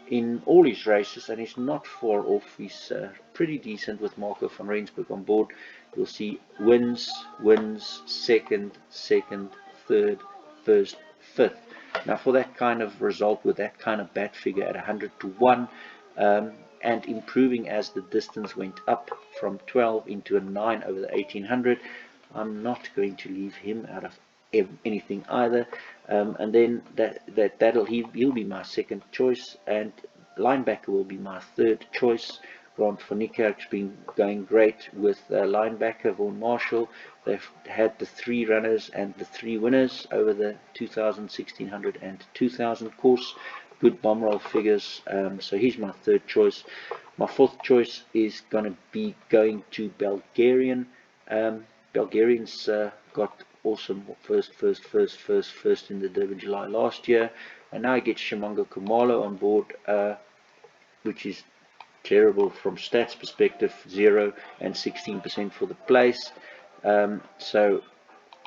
[SPEAKER 1] in all his races, and he's not far off. He's pretty decent with Marco van Rensburg on board. You'll see wins, second, third, first, fifth. Now for that kind of result with that kind of bat figure at 100-1, and improving as the distance went up from 12 into a 9 over the 1800, I'm not going to leave him out of anything either. And then he'll be my second choice, and linebacker will be my third choice. Grant van Niekerk's been going great with linebacker Vaughan Marshall. They've had the 3 runners and the 3 winners over the 2000, 1600 and 2000 course. Good bomb roll figures, so he's my third choice. My fourth choice is going to be going to Bulgarian. Bulgarians got awesome first in the Durban July last year, and now I get Shango Kumalo on board, which is terrible from stats perspective, 0 and 16% for the place.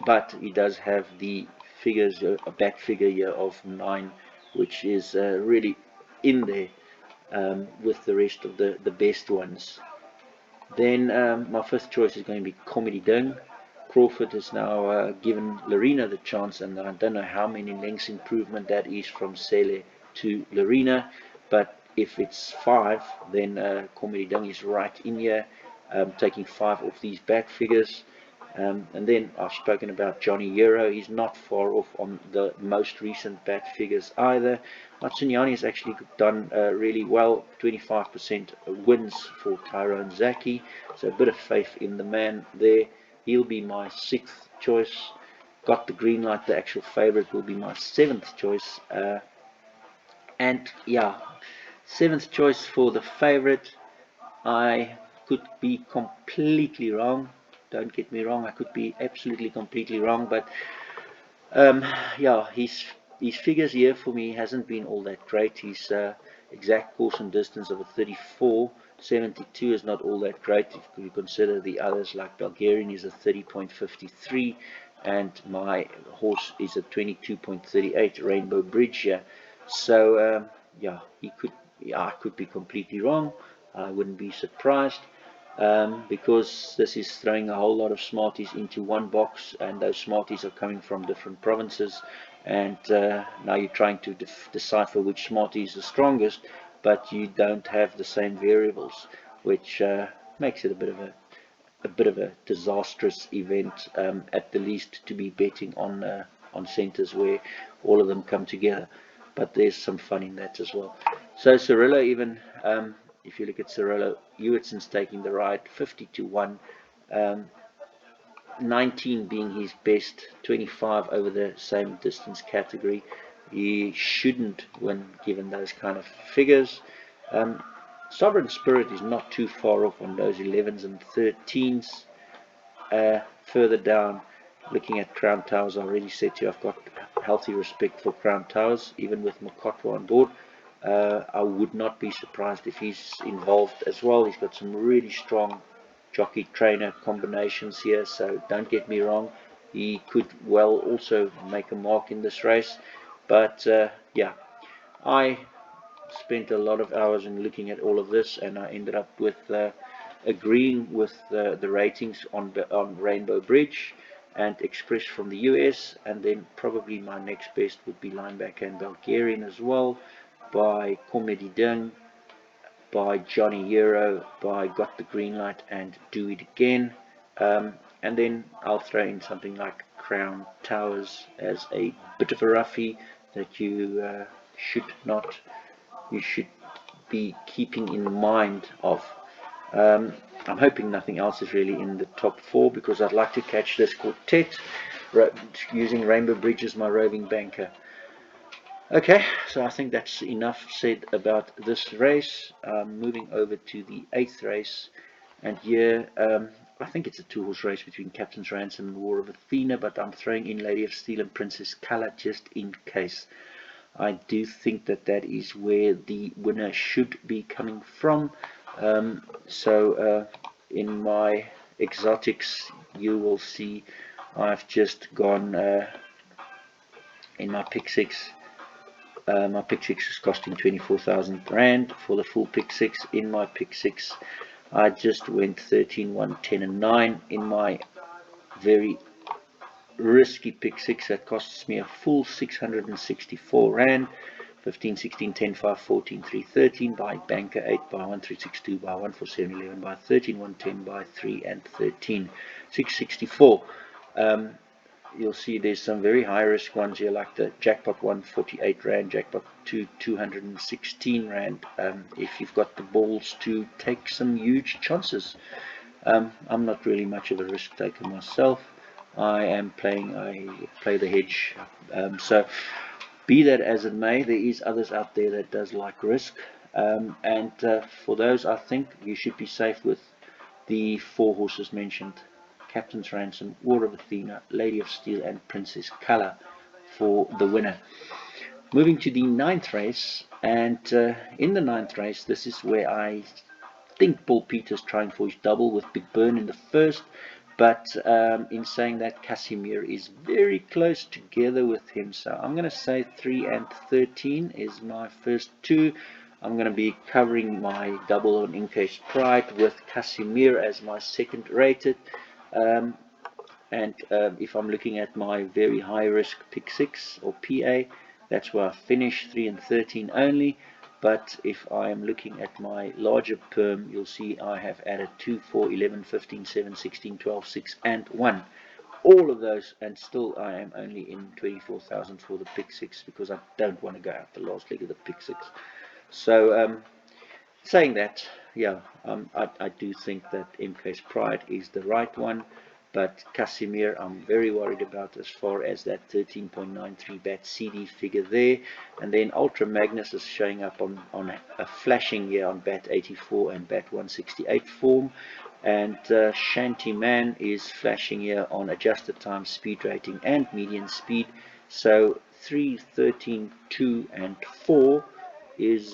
[SPEAKER 1] But he does have the figures, a back figure here of 9, which is really in there with the rest of the best ones. Then my fifth choice is going to be Comedy Ding. Crawford has now given Lorena the chance, and I don't know how many lengths improvement that is from Sele to Lorena, but if it's 5, then Comedy Ding is right in here, taking 5 off these back figures. And then I've spoken about Johnny Euro. He's not far off on the most recent back figures either. Matsunyani has actually done really well, 25% wins for Tyrone Zaki, so a bit of faith in the man there. He'll be my 6th choice. Got the green light, the actual favorite will be my 7th choice. And yeah, 7th choice for the favorite. I could be completely wrong. Don't get me wrong, I could be absolutely completely wrong, but yeah, his figures here for me hasn't been all that great. His exact course and distance of a 34.72 is not all that great if you consider the others, like Bulgarian is a 30.53 and my horse is a 22.38 Rainbow Bridge here. So yeah, I could be completely wrong. I wouldn't be surprised. Because this is throwing a whole lot of Smarties into one box, and those Smarties are coming from different provinces, and now you're trying to decipher which Smartie is the strongest, but you don't have the same variables, which makes it a bit of a disastrous event, at the least, to be betting on centres where all of them come together. But there's some fun in that as well. So Cirillo, even if you look at Cirillo, Hewittson's taking the ride, 50-1, 19 being his best, 25 over the same distance category. He shouldn't win given those kind of figures. Sovereign Spirit is not too far off on those 11s and 13s. Further down, looking at Crown Towers, I already said to you I've got healthy respect for Crown Towers, even with Mokotwa on board. I would not be surprised if he's involved as well. He's got some really strong jockey trainer combinations here, so don't get me wrong, he could well also make a mark in this race. But yeah, I spent a lot of hours in looking at all of this, and I ended up with agreeing with the ratings on Rainbow Bridge and Express from the US, and then probably my next best would be Linebacker and Bulgarian as well, by Comedy Ding, by Johnny Euro, by Got the Green Light and Do It Again, and then I'll throw in something like Crown Towers as a bit of a roughie that you should be keeping in mind of. I'm hoping nothing else is really in the top 4, because I'd like to catch this quartet using Rainbow Bridge as my roving banker. Okay, so I think that's enough said about this race. Moving over to the 8th race, and here I think it's a 2-horse race between Captain's Ransom and War of Athena, but I'm throwing in Lady of Steel and Princess Color just in case. I do think that is where the winner should be coming from. So in my exotics, you will see I've just gone in my pick 6. My pick 6 is costing 24,000 Rand for the full pick 6. In my pick 6, I just went 13, 1, 10 and 9 in my very risky pick 6 that costs me a full 664 Rand. 15, 16, 10, 5, 14, 3, 13 by Banker 8 by 1, 3, 6, 2 by 1, 4, 7, 11 by 13, 1, 10 by 3 and 13, 664. You'll see there's some very high risk ones here, like the jackpot 1, 48 Rand, jackpot 2, 216 Rand, if you've got the balls to take some huge chances. I'm not really much of a risk taker myself. I play the hedge. So be that as it may, there is others out there that does like risk. And for those, I think you should be safe with the 4 horses mentioned: Captain's Ransom, War of Athena, Lady of Steel, and Princess Color for the winner. Moving to the 9th race, and in the 9th race, this is where I think Paul Peters trying for his double with Big Burn in the first, but in saying that, Casimir is very close together with him, so I'm going to say 3 and 13 is my first two. I'm going to be covering my double on In Case Pride with Casimir as my second rated. And if I'm looking at my very high risk pick 6 or PA, that's where I finish 3 and 13 only. But if I am looking at my larger perm, you'll see I have added 2, 4, 11, 15, 7, 16, 12, 6 and 1. All of those, and still I am only in 24,000 for the pick 6 because I don't want to go out the last leg of the pick 6. So saying that, yeah, I do think that MK's Pride is the right one, but Casimir I'm very worried about as far as that 13.93 bat CD figure there. And then Ultra Magnus is showing up on a flashing here on bat 84 and bat 168 form, and Shanty Man is flashing here on adjusted time, speed rating and median speed. So 3, 13, 2 and 4 is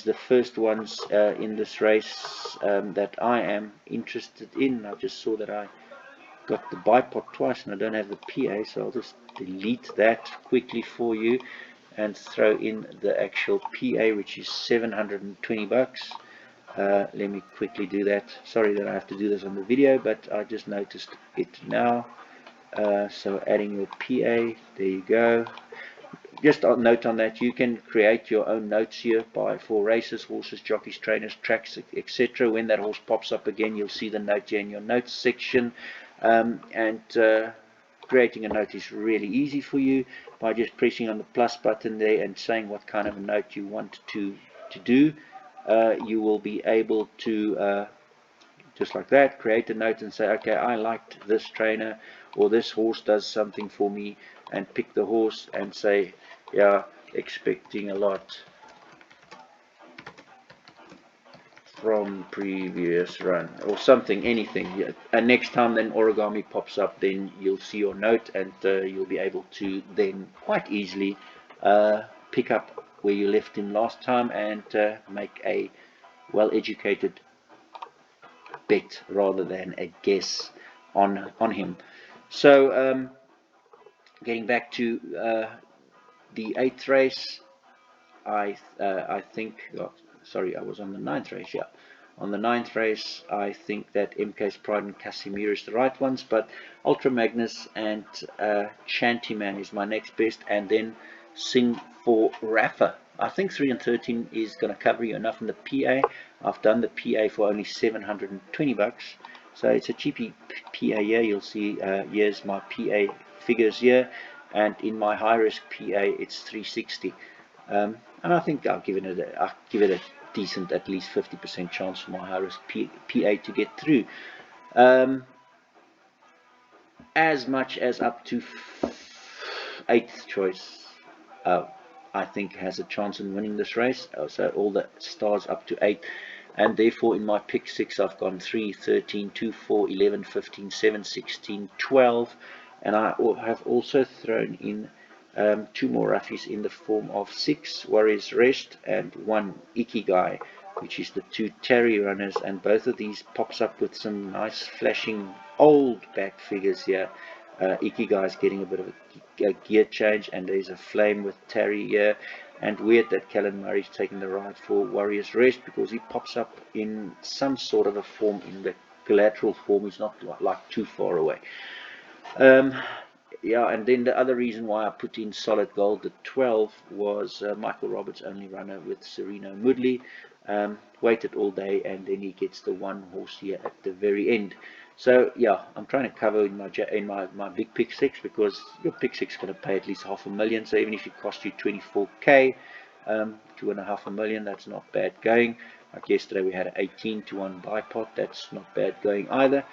[SPEAKER 1] the first ones in this race that I am interested in. I just saw that I got the bipod twice and I don't have the PA, so I'll just delete that quickly for you and throw in the actual PA, which is 720 bucks. Let me quickly do that. Sorry that I have to do this on the video, but I just noticed it now. So adding your PA, there you go. Just a note on that, you can create your own notes here for races, horses, jockeys, trainers, tracks, etc. When that horse pops up again, you'll see the note here in your notes section. Creating a note is really easy for you by just pressing on the plus button there and saying what kind of a note you want to do. You will be able to just like that, create a note and say, okay, I liked this trainer or this horse does something for me, and pick the horse and say, yeah, expecting a lot from previous run or something, anything. And next time then origami pops up, then you'll see your note, and you'll be able to then quite easily pick up where you left him last time and make a well-educated bet rather than a guess on him. So getting back to the 8th race, I think, oh, sorry, I was on the 9th race, yeah. On the 9th race, I think that MK's Pride and Casimir is the right ones, but Ultra Magnus and Shantyman is my next best, and then Sing for Rafa. I think 3 and 13 is going to cover you enough in the PA. I've done the PA for only 720 bucks, so it's a cheapy PA here. You'll see here's my PA figures here, and in my high risk PA it's 360. And I think I'll give it a decent, at least 50% chance for my high risk PA to get through. As much as up to 8th choice, I think has a chance in winning this race. So all the stars up to 8, and therefore in my pick 6 I've gone 3, 13, 2, 4, 11, 15, 7, 16, 12, and I have also thrown in 2 more roughies in the form of 6 Warriors Rest and 1 Ikigai, which is the 2 Terry runners, and both of these pops up with some nice flashing old back figures here. Ikigai is getting a bit of a gear change, and there's a flame with Terry here, and weird that Callan Murray's taking the ride for Warriors Rest because he pops up in some sort of a form, in the collateral form. He's not like too far away. Yeah, and then the other reason why I put in Solid Gold at 12 was Michael Roberts, only runner with Sereno Moodley. Waited all day, and then he gets the 1 horse here at the very end. So yeah, I'm trying to cover in my big pick 6, because your pick 6 is going to pay at least $500,000. So even if it costs you 24k, 2.5 million, that's not bad going. Like yesterday we had an 18 to 1 bipod, that's not bad going either.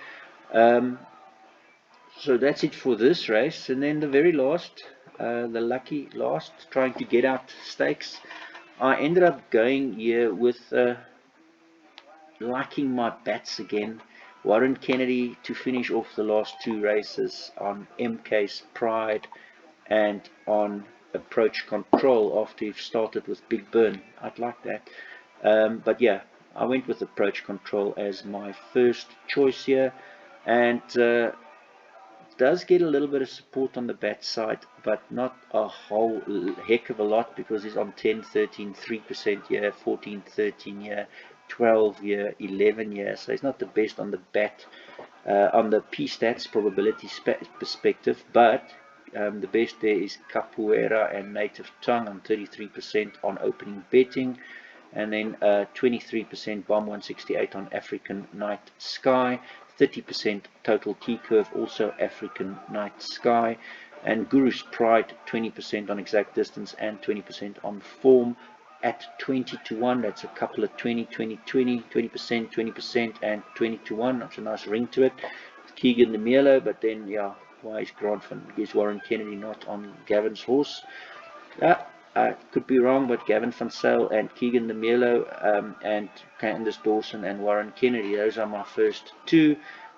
[SPEAKER 1] So that's it for this race. And then the very last, the lucky last, trying to get out stakes. I ended up going here with liking my bats again. Warren Kennedy to finish off the last two races on MK's Pride and on Approach Control after you've started with Big Burn. I'd like that. But yeah, I went with Approach Control as my first choice here, and does get a little bit of support on the bat side, but not a whole heck of a lot, because he's on 10, 13, 3% here, 14, 13 here, 12 here, 11 here, so he's not the best on the bat, on the P-stats probability perspective, but the best there is Capoeira and Native Tongue on 33% on opening betting, and then 23% Bomb 168 on African Night Sky, 30% Total T-Curve, also African Night Sky, and Guru's Pride 20% on exact distance and 20% on form at 20 to 1. That's a couple of 20, 20, 20, 20%, 20%, and 20 to 1. That's a nice ring to it. Keegan the Milo, but then, yeah, why is Grant van Warren Kennedy not on Gavin's horse? I could be wrong, but Gavin van Zyl and Keegan the Milo, and Candace Dawson and Warren Kennedy, those are my first two.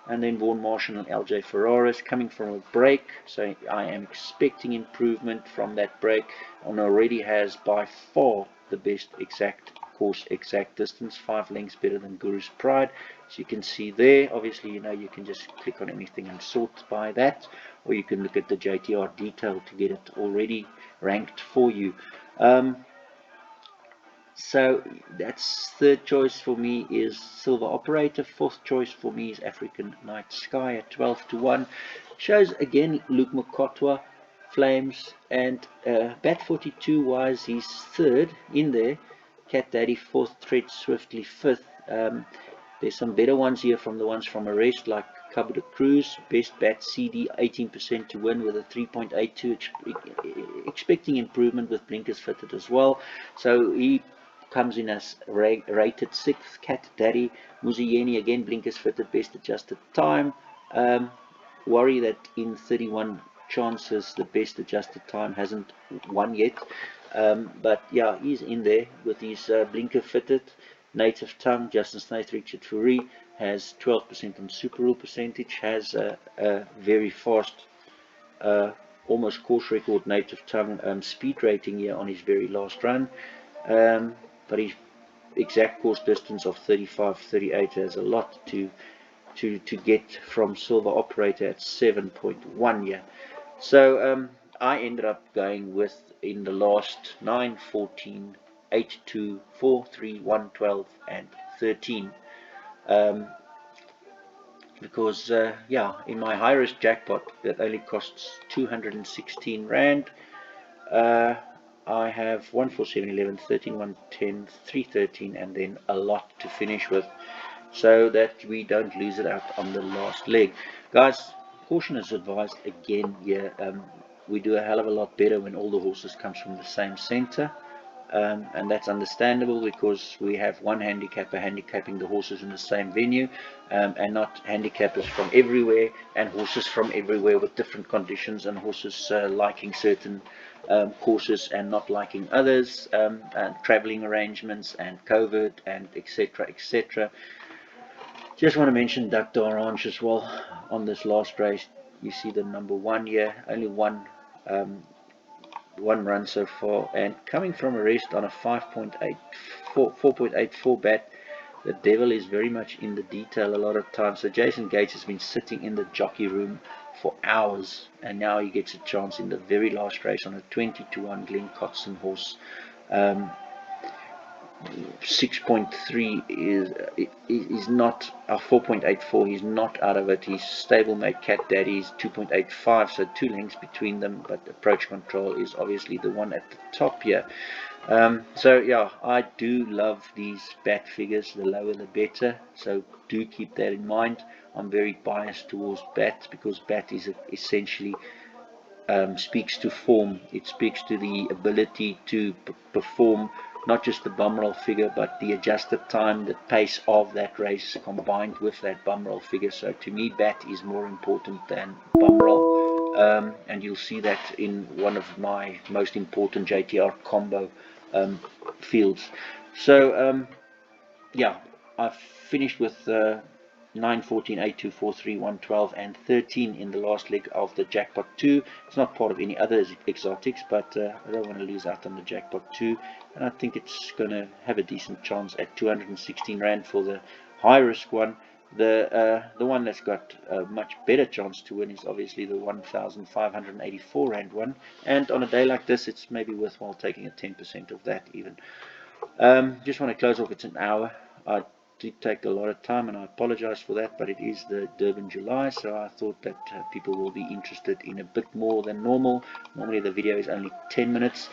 [SPEAKER 1] And then Vaughan Marshall and LJ Ferraris coming from a break, so I am expecting improvement from that break, and already has by far the best exact course, exact distance, 5 lengths better than Guru's Pride. So you can see there, obviously, you can just click on anything and sort by that, or you can look at the JTR detail to get it already ranked for you. So that's third choice for me is Silver Operator. Fourth choice for me is African Night Sky at 12 to 1. Shows again Luke Mokotwa, Flames, and Bat 42 wise he's third in there. Cat Daddy fourth, Tread Swiftly fifth. There's some better ones here from the ones from Arrest, like Cabo de Cruz, Best Bat CD 18% to win with a 3.82, expecting improvement with blinkers fitted as well. So he comes in as rated 6th. Cat Daddy, Muzieni again, blinkers fitted, best adjusted time. Worry that in 31 chances the best adjusted time hasn't won yet, but yeah, he's in there with his blinker fitted. Native Tongue, Justin Snaith, Richard Fourie has 12% on super rule percentage, has a very fast, almost course record Native Tongue speed rating here on his very last run, but his exact course distance of 35-38 has a lot to get from Silver Operator at 7.1 here. So I ended up going with, in the last 9, 14, 8, 2, 4, 3, 1, 12, and 13. Because, yeah, in my high risk jackpot that only costs 216 Rand, I have 1, 4, 7, 11, 13, 1, 10, 3, 13, and then a lot to finish with, so that we don't lose it out on the last leg. Guys, caution is advised again here. We do a hell of a lot better when all the horses comes from the same center, and that's understandable because we have one handicapper handicapping the horses in the same venue, and not handicappers from everywhere and horses from everywhere with different conditions, and horses liking certain courses and not liking others, and traveling arrangements and COVID and etc, etc. Just want to mention Duck D'Orange as well on this last race. You see the number 1 here, only one run so far, and coming from a rest on a 4.84 bat. The devil is very much in the detail a lot of times. So Jason Gates has been sitting in the jockey room for hours, and now he gets a chance in the very last race on a 20 to 1 Glenn Cotson horse. 6.3 is not, 4.84, he's not out of it. His stablemate Cat Daddy is 2.85, so 2 lengths between them, but Approach Control is obviously the one at the top here. So yeah, I do love these bat figures, the lower the better, so do keep that in mind. I'm very biased towards bat because bat is essentially speaks to form. It speaks to the ability to perform not just the bum roll figure, but the adjusted time, the pace of that race combined with that bum roll figure. So to me, bat is more important than bum roll, and you'll see that in one of my most important JTR combo fields. So yeah, I've finished with 9, 14, 8, 2, 4, 3, 1, 12, and 13 in the last leg of the jackpot 2. It's not part of any other exotics, but I don't want to lose out on the jackpot 2, and I think it's going to have a decent chance at 216 Rand for the high risk one. The one that's got a much better chance to win is obviously the 1,584 Rand one, and on a day like this it's maybe worthwhile taking a 10% of that even. Just want to close off. It's an hour. I did take a lot of time and I apologize for that, but it is the Durban July, so I thought that people will be interested in a bit more than normal. Normally the video is only 10 minutes.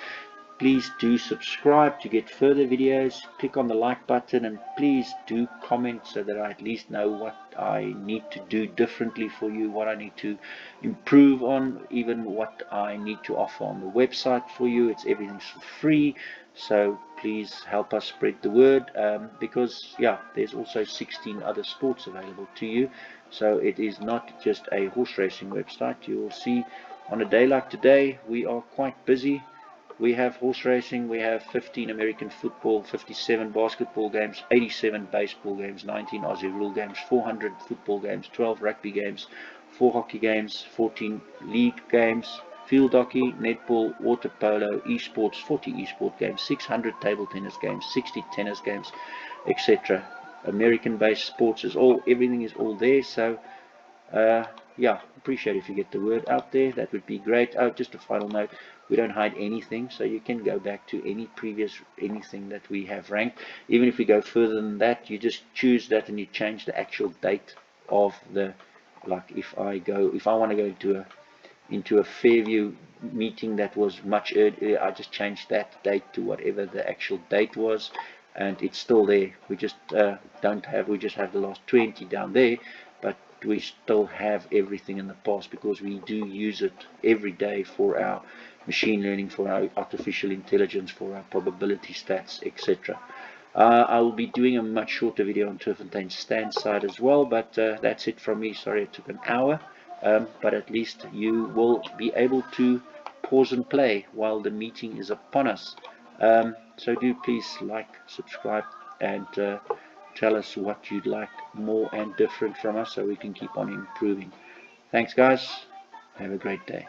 [SPEAKER 1] Please do subscribe to get further videos. Click on the like button and please do comment so that I at least know what I need to do differently for you, what I need to improve on, even what I need to offer on the website for you. Everything's for free, so please help us spread the word, because yeah, there's also 16 other sports available to you, so it is not just a horse racing website. You will see on a day like today we are quite busy. We have horse racing, we have 15 American football, 57 basketball games, 87 baseball games, 19 Aussie rule games, 400 football games, 12 rugby games, 4 hockey games, 14 league games, field hockey, netball, water polo, esports, 40 esport games, 600 table tennis games, 60 tennis games, etc. American based sports everything is all there, so yeah, appreciate if you get the word out there. That would be great. Oh, just a final note, we don't hide anything, so you can go back to any previous anything that we have ranked. Even if we go further than that, you just choose that and you change the actual date of the, like if I want to go into a Fairview meeting that was much earlier, I just changed that date to whatever the actual date was, and it's still there. We just we just have the last 20 down there, but we still have everything in the past because we do use it every day for our machine learning, for our artificial intelligence, for our probability stats, etc. I will be doing a much shorter video on Turffontein stand side as well, but that's it from me. Sorry it took an hour, but at least you will be able to pause and play while the meeting is upon us. So do please like, subscribe, and tell us what you'd like more and different from us so we can keep on improving. Thanks guys, have a great day.